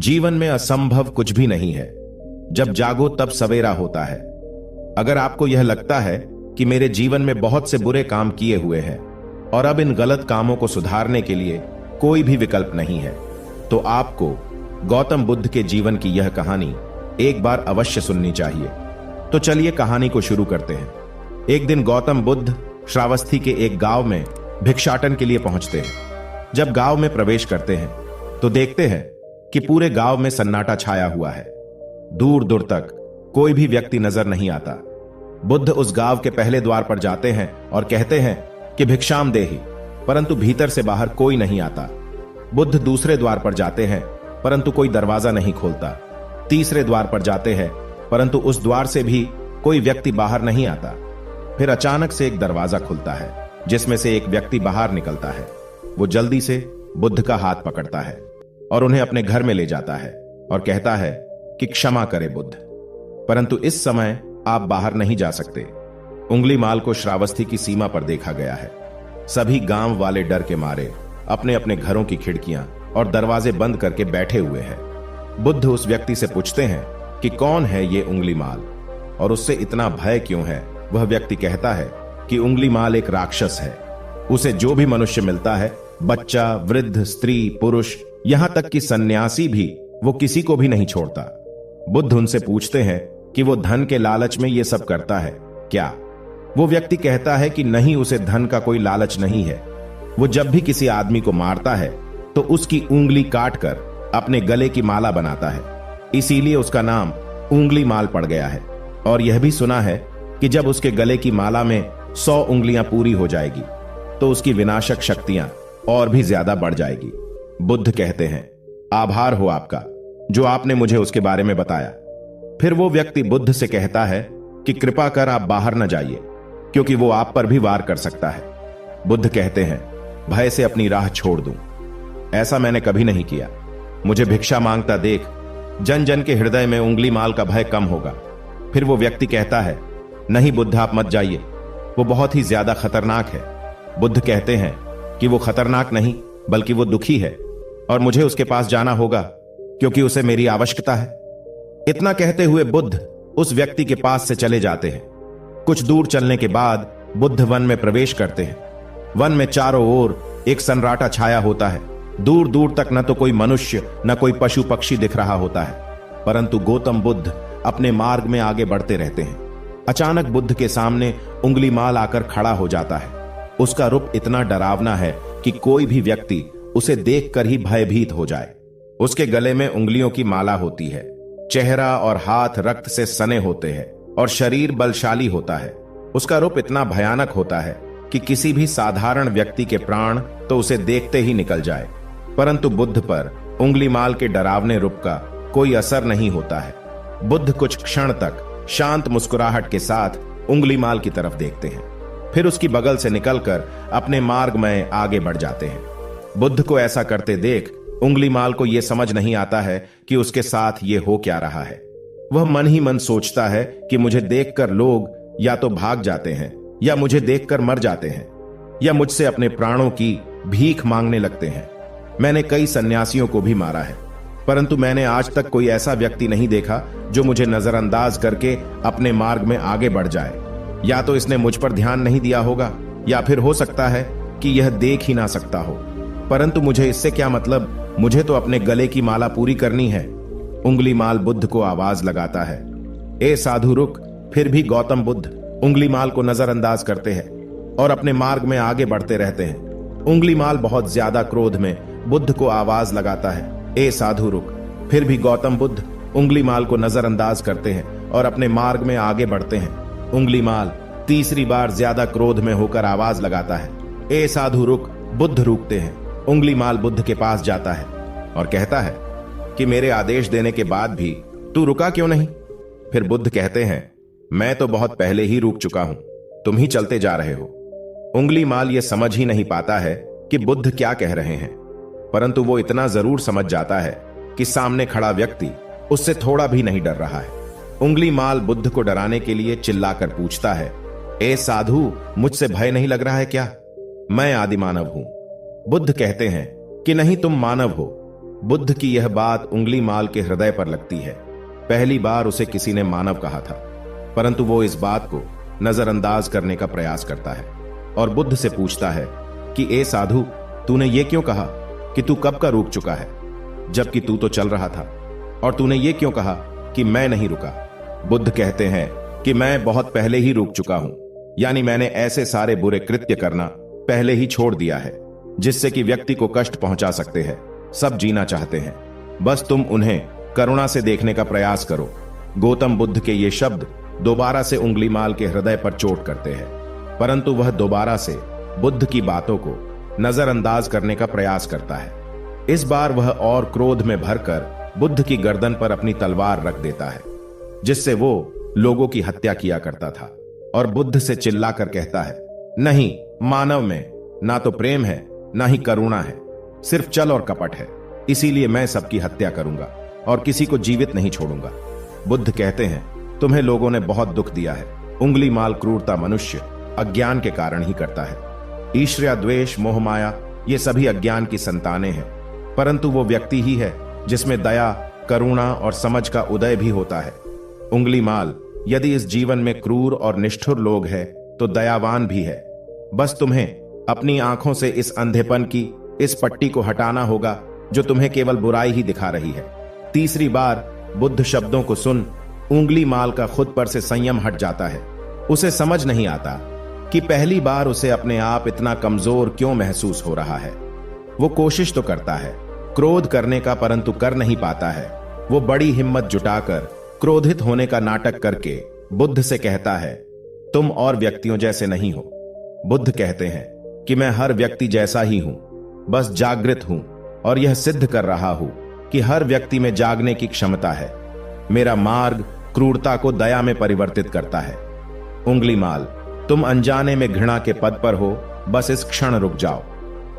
जीवन में असंभव कुछ भी नहीं है। जब जागो तब सवेरा होता है। अगर आपको यह लगता है कि मेरे जीवन में बहुत से बुरे काम किए हुए हैं और अब इन गलत कामों को सुधारने के लिए कोई भी विकल्प नहीं है, तो आपको गौतम बुद्ध के जीवन की यह कहानी एक बार अवश्य सुननी चाहिए। तो चलिए कहानी को शुरू करते हैं। एक दिन गौतम बुद्ध श्रावस्ती के एक गांव में भिक्षाटन के लिए पहुंचते हैं। जब गांव में प्रवेश करते हैं तो देखते हैं कि पूरे गांव में सन्नाटा छाया हुआ है। दूर दूर तक कोई भी व्यक्ति नजर नहीं आता। बुद्ध उस गांव के पहले द्वार पर जाते हैं और कहते हैं कि भिक्षाम देहि, परंतु भीतर से बाहर कोई नहीं आता। बुद्ध दूसरे द्वार पर जाते हैं परंतु कोई दरवाजा नहीं खोलता। तीसरे द्वार पर जाते हैं परंतु उस द्वार से भी कोई व्यक्ति बाहर नहीं आता। फिर अचानक से एक दरवाजा खुलता है जिसमें से एक व्यक्ति बाहर निकलता है। वो जल्दी से बुद्ध का हाथ पकड़ता है और उन्हें अपने घर में ले जाता है और कहता है कि क्षमा करे बुद्ध, परंतु इस समय आप बाहर नहीं जा सकते। उंगलीमाल को श्रावस्ती की सीमा पर देखा गया है। सभी गांव वाले डर के मारे अपने अपने घरों की खिड़कियां और दरवाजे बंद करके बैठे हुए हैं। बुद्ध उस व्यक्ति से पूछते हैं कि कौन है ये उंगलीमाल और उससे इतना भय क्यों है। वह व्यक्ति कहता है कि उंगलीमाल एक राक्षस है। उसे जो भी मनुष्य मिलता है, बच्चा, वृद्ध, स्त्री, पुरुष, यहां तक कि सन्यासी भी, वो किसी को भी नहीं छोड़ता। बुद्ध उनसे पूछते हैं कि वो धन के लालच में ये सब करता है क्या। वो व्यक्ति कहता है कि नहीं, उसे धन का कोई लालच नहीं है। वो जब भी किसी आदमी को मारता है तो उसकी उंगली काटकर अपने गले की माला बनाता है, इसीलिए उसका नाम उंगलीमाल पड़ गया है। और यह भी सुना है कि जब उसके गले की माला में 100 उंगलियां पूरी हो जाएगी तो उसकी विनाशक शक्तियां और भी ज्यादा बढ़ जाएगी। बुद्ध कहते हैं, आभार हो आपका जो आपने मुझे उसके बारे में बताया। फिर वो व्यक्ति बुद्ध से कहता है कि कृपा कर आप बाहर न जाइए, क्योंकि वो आप पर भी वार कर सकता है। बुद्ध कहते हैं, भय से अपनी राह छोड़ दूं, ऐसा मैंने कभी नहीं किया। मुझे भिक्षा मांगता देख जन जन के हृदय में उंगलीमाल का भय कम होगा। फिर वो व्यक्ति कहता है, नहीं बुद्ध, आप मत जाइए, वो बहुत ही ज्यादा खतरनाक है। बुद्ध कहते हैं कि वो खतरनाक नहीं बल्कि वो दुखी है और मुझे उसके पास जाना होगा क्योंकि उसे मेरी आवश्यकता है। इतना कहते हुए बुद्ध उस व्यक्ति के पास से चले जाते हैं। कुछ दूर चलने के बाद बुद्ध वन में प्रवेश करते हैं। वन में चारों ओर एक सन्नाटा छाया होता है। दूर दूर तक न तो कोई मनुष्य न कोई पशु पक्षी दिख रहा होता है, परंतु गौतम बुद्ध अपने मार्ग में आगे बढ़ते रहते हैं। अचानक बुद्ध के सामने उंगलीमाल आकर खड़ा हो जाता है। उसका रूप इतना डरावना है कि कोई भी व्यक्ति उसे देखकर ही भयभीत हो जाए। उसके गले में उंगलियों की माला होती है, चेहरा और हाथ रक्त से सने होते हैं और शरीर बलशाली होता है। उसका रूप इतना भयानक होता है कि किसी भी साधारण व्यक्ति के प्राण तो उसे देखते ही निकल जाए, परंतु बुद्ध पर उंगलीमाल के डरावने रूप का कोई असर नहीं होता है। बुद्ध कुछ क्षण तक शांत मुस्कुराहट के साथ उंगलीमाल की तरफ देखते हैं, फिर उसकी बगल से निकलकर अपने मार्ग में आगे बढ़ जाते हैं। बुद्ध को ऐसा करते देख उंगलीमाल को यह समझ नहीं आता है कि उसके साथ ये हो क्या रहा है। वह मन ही मन सोचता है कि मुझे देखकर लोग या तो भाग जाते हैं या मुझे देखकर मर जाते हैं या मुझसे अपने प्राणों की भीख मांगने लगते हैं। मैंने कई सन्यासियों को भी मारा है, परंतु मैंने आज तक कोई ऐसा व्यक्ति नहीं देखा जो मुझे नजरअंदाज करके अपने मार्ग में आगे बढ़ जाए। या तो इसने मुझ पर ध्यान नहीं दिया होगा या फिर हो सकता है कि यह देख ही ना सकता हो, परंतु मुझे इससे क्या मतलब, मुझे तो अपने गले की माला पूरी करनी है। उंगलीमाल बुद्ध को आवाज लगाता है, ए साधु रुक। फिर भी गौतम बुद्ध उंगलीमाल को नजरअंदाज करते हैं और अपने मार्ग में आगे बढ़ते रहते हैं। उंगलीमाल बहुत ज्यादा क्रोध में बुद्ध को आवाज लगाता है, ए साधु रुक। फिर भी गौतम बुद्ध उंगलीमाल को नजरअंदाज करते हैं और अपने मार्ग में आगे बढ़ते हैं। उंगलीमाल तीसरी बार ज्यादा क्रोध में होकर आवाज लगाता है, ए साधु रुक। बुद्ध रुकते हैं। उंगलीमाल बुद्ध के पास जाता है और कहता है कि मेरे आदेश देने के बाद भी तू रुका क्यों नहीं। फिर बुद्ध कहते हैं, मैं तो बहुत पहले ही रुक चुका हूं, तुम ही चलते जा रहे हो। उंगलीमाल यह समझ ही नहीं पाता है कि बुद्ध क्या कह रहे हैं, परंतु वो इतना जरूर समझ जाता है कि सामने खड़ा व्यक्ति उससे थोड़ा भी नहीं डर रहा है। उंगलीमाल बुद्ध को डराने के लिए चिल्लाकर पूछता है, ए साधु, मुझसे भय नहीं लग रहा है क्या? मैं आदिमानव हूं। बुद्ध कहते हैं कि नहीं, तुम मानव हो, बुद्ध की यह बात उंगली माल के हृदय पर लगती है। पहली बार उसे किसी ने मानव कहा था, परंतु वो इस बात को नजरअंदाज करने का प्रयास करता है और बुद्ध से पूछता है कि ए साधु, तूने ये क्यों कहा कि तू कब का रुक चुका है, जबकि तू तो चल रहा था? और तूने ये क्यों कहा कि मैं नहीं रुका? बुद्ध कहते हैं कि मैं बहुत पहले ही रुक चुका हूं, यानी मैंने ऐसे सारे बुरे कृत्य करना पहले ही छोड़ दिया है जिससे कि व्यक्ति को कष्ट पहुंचा सकते हैं। सब जीना चाहते हैं, बस तुम उन्हें करुणा से देखने का प्रयास करो। गौतम बुद्ध के ये शब्द दोबारा से उंगलीमाल के हृदय पर चोट करते हैं, परंतु वह दोबारा से बुद्ध की बातों को नजरअंदाज करने का प्रयास करता है। इस बार वह और क्रोध में भरकर बुद्ध की गर्दन पर अपनी तलवार रख देता है, जिससे वो लोगों की हत्या किया करता था, और बुद्ध से चिल्लाकर कहता है, नहीं, मानव में ना तो प्रेम है ना ही करुणा है, सिर्फ छल और कपट है। इसीलिए मैं सबकी हत्या करूंगा और किसी को जीवित नहीं छोड़ूंगा। बुद्ध कहते हैं, तुम्हें लोगों ने बहुत दुख दिया है। उंगलीमाल क्रूरता मनुष्य अज्ञान के कारण ही करता है। ईर्ष्या, द्वेष, मोह, माया ये सभी अज्ञान की संतानें हैं, परंतु वो व्यक्ति ही है जिसमें दया, करुणा और समझ का उदय भी होता है। उंगलीमाल, यदि इस जीवन में क्रूर और निष्ठुर लोग हैं तो दयावान भी है। बस तुम्हें अपनी आंखों से इस अंधेपन की इस पट्टी को हटाना होगा जो तुम्हें केवल बुराई ही दिखा रही है। तीसरी बार बुद्ध शब्दों को सुन उंगलीमाल का खुद पर से संयम हट जाता है। उसे समझ नहीं आता कि पहली बार उसे अपने आप इतना कमजोर क्यों महसूस हो रहा है। वो कोशिश तो करता है क्रोध करने का, परंतु कर नहीं पाता है। वो बड़ी हिम्मत जुटाकर क्रोधित होने का नाटक करके बुद्ध से कहता है, तुम और व्यक्तियों जैसे नहीं हो। बुद्ध कहते हैं कि मैं हर व्यक्ति जैसा ही हूं, बस जागृत हूं और यह सिद्ध कर रहा हूं कि हर व्यक्ति में जागने की क्षमता है। मेरा मार्ग क्रूरता को दया में परिवर्तित करता है। उंगलीमाल, तुम अनजाने में घृणा के पद पर हो, बस इस क्षण रुक जाओ।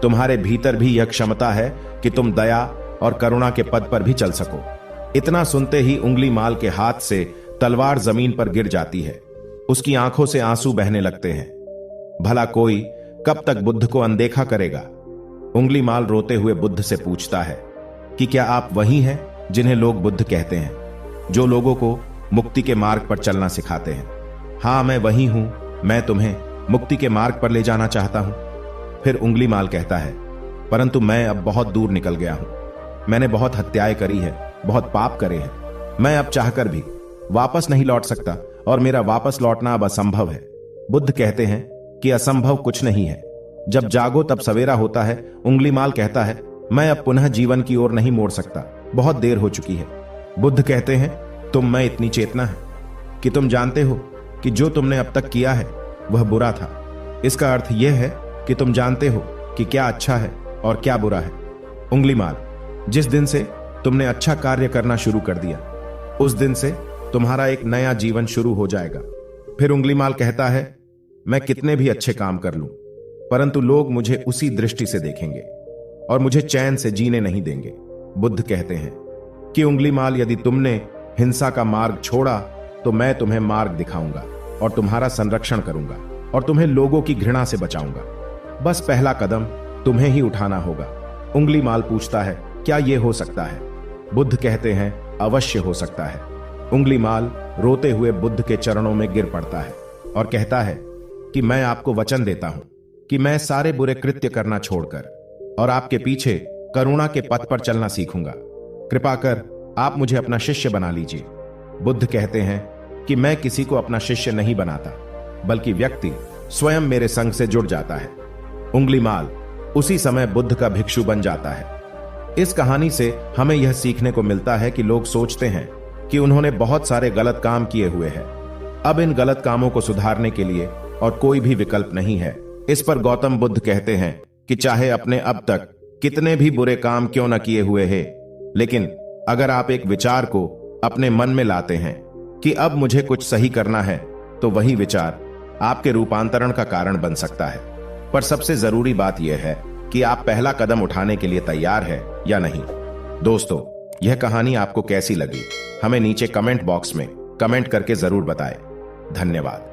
तुम्हारे भीतर भी यह क्षमता है कि तुम दया और करुणा के पद पर भी चल सको। इतना सुनते ही उंगलीमाल के हाथ से तलवार जमीन पर गिर जाती है। उसकी आंखों से आंसू बहने लगते हैं। भला कोई कब तक बुद्ध को अनदेखा करेगा? उंगलीमाल रोते हुए बुद्ध से पूछता है कि क्या आप वही हैं जिन्हें लोग बुद्ध कहते हैं, जो लोगों को मुक्ति के मार्ग पर चलना सिखाते हैं? हाँ, मैं वही हूं। मैं तुम्हें मुक्ति के मार्ग पर ले जाना चाहता हूं। फिर उंगलीमाल कहता है, परंतु मैं अब बहुत दूर निकल गया हूं। मैंने बहुत हत्याएं करी है, बहुत पाप करे हैं। मैं अब चाहकर भी वापस नहीं लौट सकता और मेरा वापस लौटना अब असंभव है। बुद्ध कहते हैं कि असंभव कुछ नहीं है, जब जागो तब सवेरा होता है। उंगलीमाल कहता है, मैं अब पुनः जीवन की ओर नहीं मोड़ सकता, बहुत देर हो चुकी है। बुद्ध कहते हैं, तुम में इतनी चेतना है कि तुम जानते हो कि जो तुमने अब तक किया है वह बुरा था। इसका अर्थ यह है कि तुम जानते हो कि क्या अच्छा है और क्या बुरा है। उंगलीमाल, जिस दिन से तुमने अच्छा कार्य करना शुरू कर दिया, उस दिन से तुम्हारा एक नया जीवन शुरू हो जाएगा। फिर उंगलीमाल कहता है, मैं कितने भी अच्छे काम कर लूं, परंतु लोग मुझे उसी दृष्टि से देखेंगे और मुझे चैन से जीने नहीं देंगे। बुद्ध कहते हैं कि उंगलीमाल, यदि तुमने हिंसा का मार्ग छोड़ा तो मैं तुम्हें मार्ग दिखाऊंगा और तुम्हारा संरक्षण करूंगा और तुम्हें लोगों की घृणा से बचाऊंगा। बस पहला कदम तुम्हें ही उठाना होगा। उंगलीमाल पूछता है, क्या यह हो सकता है? बुद्ध कहते हैं, अवश्य हो सकता है। उंगलीमाल रोते हुए बुद्ध के चरणों में गिर पड़ता है और कहता है कि मैं आपको वचन देता हूं कि मैं सारे बुरे कृत्य करना छोड़कर और आपके पीछे करुणा के पथ पर चलना सीखूंगा। कृपा कर आप मुझे अपना शिष्य बना लीजिए। बुद्ध कहते हैं कि मैं किसी को अपना शिष्य नहीं बनाता, बल्कि व्यक्ति स्वयं मेरे संग से जुड़ जाता है। उंगलीमाल उसी समय बुद्ध का भिक्षु बन जाता है। इस कहानी से हमें यह सीखने को मिलता है कि लोग सोचते हैं कि उन्होंने बहुत सारे गलत काम किए हुए हैं, अब इन गलत कामों को सुधारने के लिए और कोई भी विकल्प नहीं है। इस पर गौतम बुद्ध कहते हैं कि चाहे अपने अब तक कितने भी बुरे काम क्यों न किए हुए हैं, लेकिन अगर आप एक विचार को अपने मन में लाते हैं कि अब मुझे कुछ सही करना है, तो वही विचार आपके रूपांतरण का कारण बन सकता है। पर सबसे जरूरी बात यह है कि आप पहला कदम उठाने के लिए तैयार है या नहीं। दोस्तों, यह कहानी आपको कैसी लगी, हमें नीचे कमेंट बॉक्स में कमेंट करके जरूर बताएं। धन्यवाद।